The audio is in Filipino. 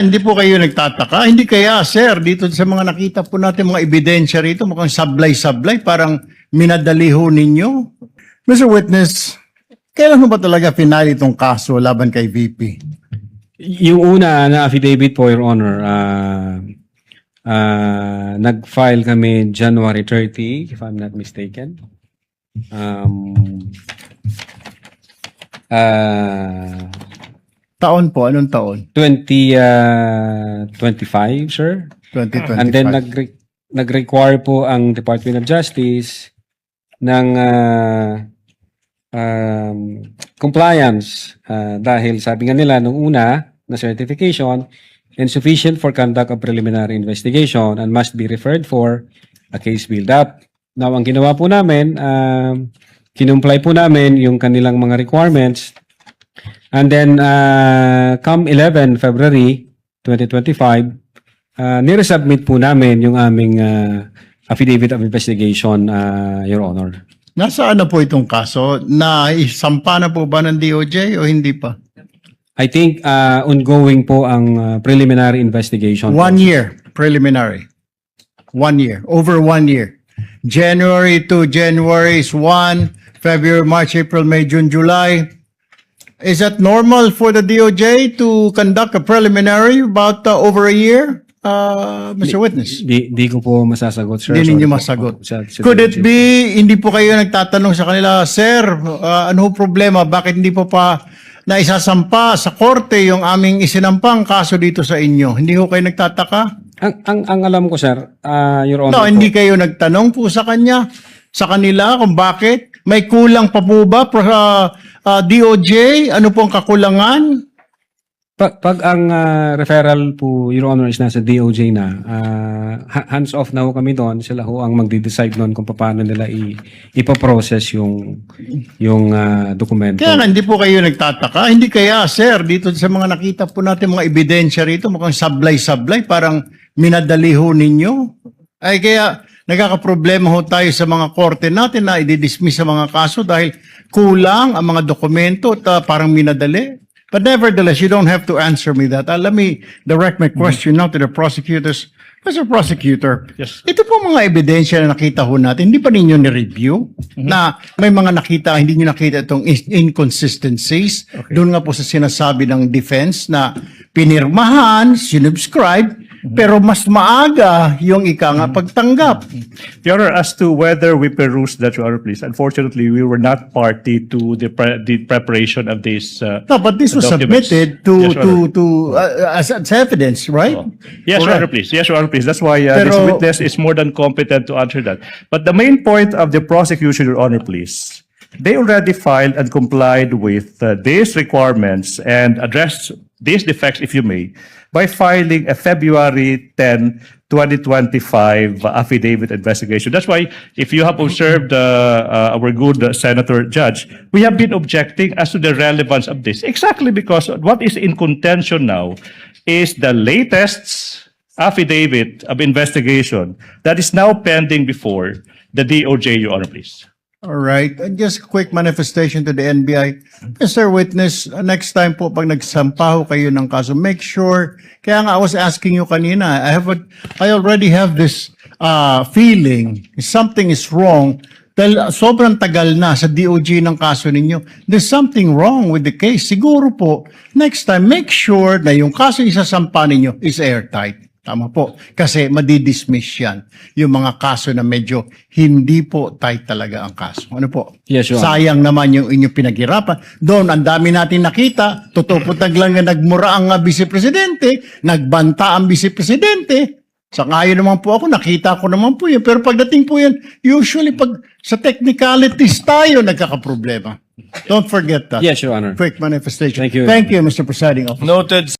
Hindi po kayo nagtataka? Hindi kaya, sir, dito sa mga nakita po natin mga ebidensya rito, mukhang sablay-sablay, parang minadali ho ninyo. Mr. Witness, kailan mo ba talaga finale itong kaso laban kay VP? Yung una na affidavit po, Your Honor, nag-file kami January 30, if I'm not mistaken. Taon po, anong taon? 2025, sir. 2025. And then nag-require po ang Department of Justice ng compliance dahil sabi nga nila nung una na certification insufficient for conduct of preliminary investigation and must be referred for a case build-up. Now, ang ginawa po namin, kinumply po namin yung kanilang mga requirements. And then, come 11 February 2025, niresubmit po namin yung aming affidavit of investigation, Your Honor. Nasaan na po itong kaso? Naisampa na po ba ng DOJ o hindi pa? I think ongoing po ang preliminary investigation. 1 year, preliminary. 1 year, over 1 year. January to January is 1, February, March, April, May, June, July. Is that normal for the DOJ to conduct a preliminary about over a year, Mr. Witness? Di ko po masasagot, sir. Hindi ninyo Sorry po. masagot. Sa Could it DOJ. be, hindi po kayo nagtatanong sa kanila, Sir, ano ho problema? Bakit hindi po pa naisasampa sa korte yung aming isinampang kaso dito sa inyo? Hindi ho kayo nagtataka? Ang alam ko, sir, Your No, Honor, hindi kayo nagtanong po sa kanila kung bakit? May kulang pa po ba DOJ? Ano pong kakulangan? Pag ang referral po, Your Honor, is nasa DOJ na, hands off na ho kami doon. Sila ho ang magde-decide noon kung paano nila ipaprocess yung dokumento. Kaya nga, hindi po kayo nagtataka. Hindi kaya, sir, dito sa mga nakita po natin mga ebidensya rito, mukhang sablay-sablay, parang minadali ho ninyo. Ay kaya, nagkakaproblema ho tayo sa mga korte natin na i-dismiss sa mga kaso dahil kulang ang mga dokumento at parang minadali. But nevertheless, you don't have to answer me that. Let me direct my question now to the prosecutors. Mr. Prosecutor, Yes. ito po mga ebidensya na nakita ho natin, hindi pa ninyo ni-review na may mga nakita, hindi nyo nakita itong inconsistencies. Doon nga po sa sinasabi ng defense na pinirmahan, sinubscribe, pero mas maaga yung pagtanggap. Your Honor, as to whether we perused that, Your Honor, please, unfortunately, we were not party to the preparation of this No, but this was documents. submitted Yes, Your as Honor. evidence, right? Yes, Your Honor, please. Yes, Your Honor, please. That's why this Pero- witness is more than competent to answer that. But the main point of the prosecution, Your Honor, please, they already filed and complied with these requirements and addressed these defects, if you may, by filing a February 10, 2025 affidavit investigation. That's why, if you have observed our good Senator Judge, we have been objecting as to the relevance of this. Exactly because what is in contention now is the latest affidavit of investigation that is now pending before the DOJ, Your Honor, please. All right. And just a quick manifestation to the NBI. Mr. Witness, next time po pag nagsampaho kayo ng kaso, make sure, kaya nga I was asking you kanina, I already have this feeling, something is wrong, dahil sobrang tagal na sa DOJ ng kaso ninyo, there's something wrong with the case. Siguro po, next time, make sure na yung kaso isasampa ninyo is airtight. Tama po. Kasi madidismiss yan. Yung mga kaso na medyo hindi po tight talaga ang kaso. Ano po? Yes, Your Honor. Sayang naman yung inyong pinaghirapan. Doon, ang dami natin nakita. Totoo po lang na nagmura ang vice-presidente, nagbanta ang vice-presidente. Sa ngayon naman po ako, nakita ko naman po yun. Pero pagdating po yan, usually pag sa technicalities tayo nagkakaproblema. Don't forget that. Yes, Your Honor. Quick manifestation. Thank you. Thank you, Mr. Presiding Officer. Noted.